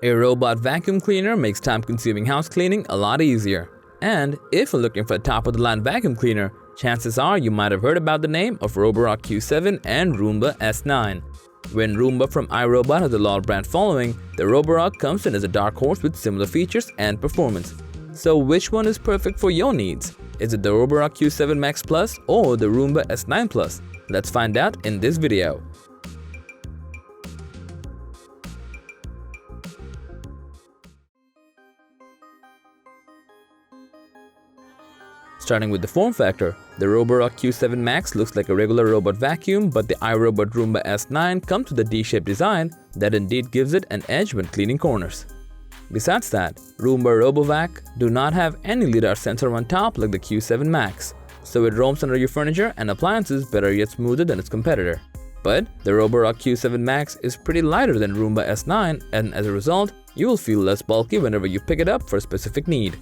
A robot vacuum cleaner makes time-consuming house cleaning a lot easier. And if you're looking for a top-of-the-line vacuum cleaner, chances are you might have heard about the name of Roborock Q7 and Roomba S9. When Roomba from iRobot has a loyal brand following, the Roborock comes in as a dark horse with similar features and performance. So which one is perfect for your needs? Is it the Roborock Q7 Max Plus or the Roomba S9 Plus? Let's find out in this video. Starting with the form factor, the Roborock Q7 Max looks like a regular robot vacuum, but the iRobot Roomba S9 comes with a D-shaped design that indeed gives it an edge when cleaning corners. Besides that, Roomba RoboVac do not have any LiDAR sensor on top like the Q7 Max, so it roams under your furniture and appliances better yet smoother than its competitor. But the Roborock Q7 Max is pretty lighter than Roomba S9, and as a result, you will feel less bulky whenever you pick it up for a specific need.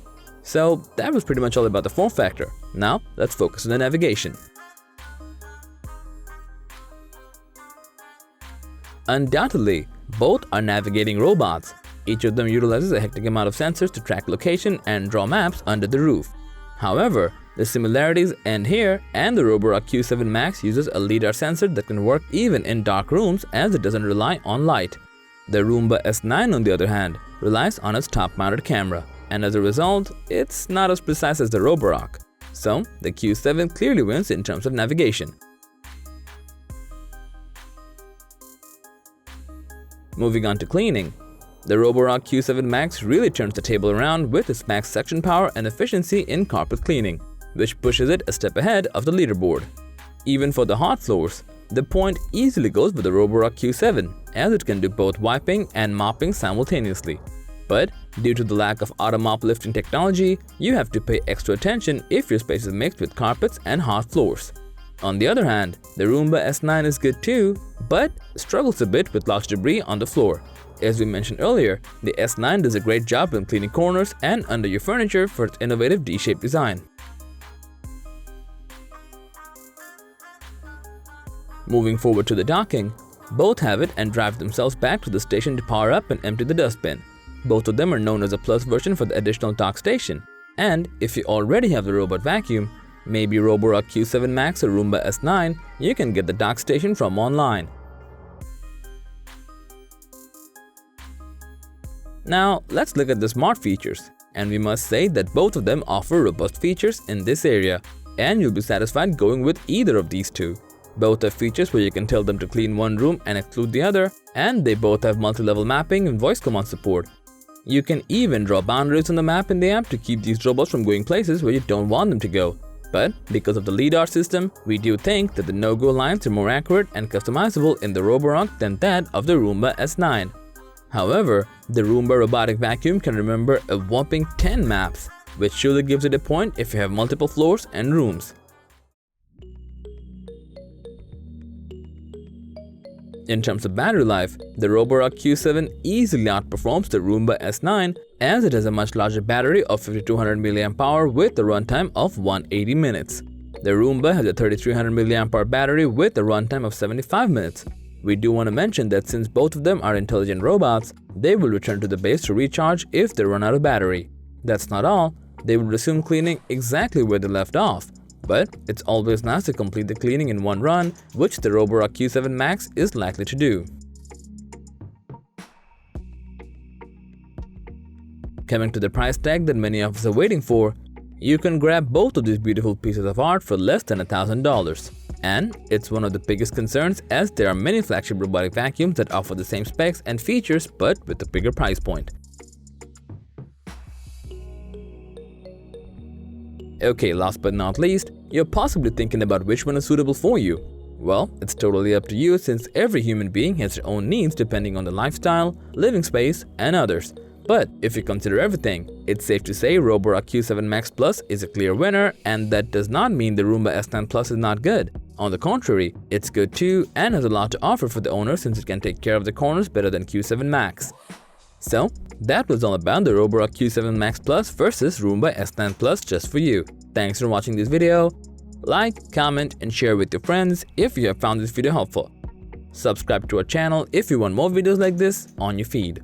So that was pretty much all about the form factor. Now let's focus on the navigation. Undoubtedly, both are navigating robots. Each of them utilizes a hectic amount of sensors to track location and draw maps under the roof. However, the similarities end here, and the Roborock Q7 Max uses a LiDAR sensor that can work even in dark rooms as it doesn't rely on light. The Roomba S9 on the other hand relies on its top-mounted camera, and as a result, it's not as precise as the Roborock. So the Q7 clearly wins in terms of navigation. Moving on to cleaning. The Roborock Q7 Max really turns the table around with its max suction power and efficiency in carpet cleaning, which pushes it a step ahead of the leaderboard. Even for the hot floors, the point easily goes with the Roborock Q7, as it can do both wiping and mopping simultaneously. But due to the lack of auto mop lifting technology, you have to pay extra attention if your space is mixed with carpets and hot floors. On the other hand, the Roomba S9 is good too, but struggles a bit with large debris on the floor. As we mentioned earlier, the S9 does a great job in cleaning corners and under your furniture for its innovative D-shaped design. Moving forward to the docking, both have it and drive themselves back to the station to power up and empty the dustbin. Both of them are known as a Plus version for the additional dock station. And if you already have the robot vacuum, maybe Roborock Q7 Max or Roomba S9, you can get the dock station from online. Now let's look at the smart features, and we must say that both of them offer robust features in this area, and you'll be satisfied going with either of these two. Both have features where you can tell them to clean one room and exclude the other, and they both have multi-level mapping and voice command support. You can even draw boundaries on the map in the app to keep these robots from going places where you don't want them to go. But because of the LiDAR system, we do think that the no-go lines are more accurate and customizable in the Roborock than that of the Roomba S9. However, the Roomba robotic vacuum can remember a whopping 10 maps, which surely gives it a point if you have multiple floors and rooms. In terms of battery life, the Roborock Q7 easily outperforms the Roomba S9 as it has a much larger battery of 5200 mAh with a runtime of 180 minutes. The Roomba has a 3300 mAh battery with a runtime of 75 minutes. We do want to mention that since both of them are intelligent robots, they will return to the base to recharge if they run out of battery. That's not all, they will resume cleaning exactly where they left off. But it's always nice to complete the cleaning in one run, which the Roborock Q7 Max is likely to do. Coming to the price tag that many of us are waiting for, you can grab both of these beautiful pieces of art for less than $1,000. And it's one of the biggest concerns as there are many flagship robotic vacuums that offer the same specs and features but with a bigger price point. Okay, last but not least, you're possibly thinking about which one is suitable for you. Well, it's totally up to you since every human being has their own needs depending on the lifestyle, living space, and others. But if you consider everything, it's safe to say Roborock Q7 Max Plus is a clear winner, and that does not mean the Roomba S9 Plus is not good. On the contrary, it's good too and has a lot to offer for the owner since it can take care of the corners better than Q7 Max. So, that was all about the Roborock Q7 Max Plus versus Roomba S9 Plus just for you. Thanks for watching this video. Like, comment, and share with your friends if you have found this video helpful. Subscribe to our channel if you want more videos like this on your feed.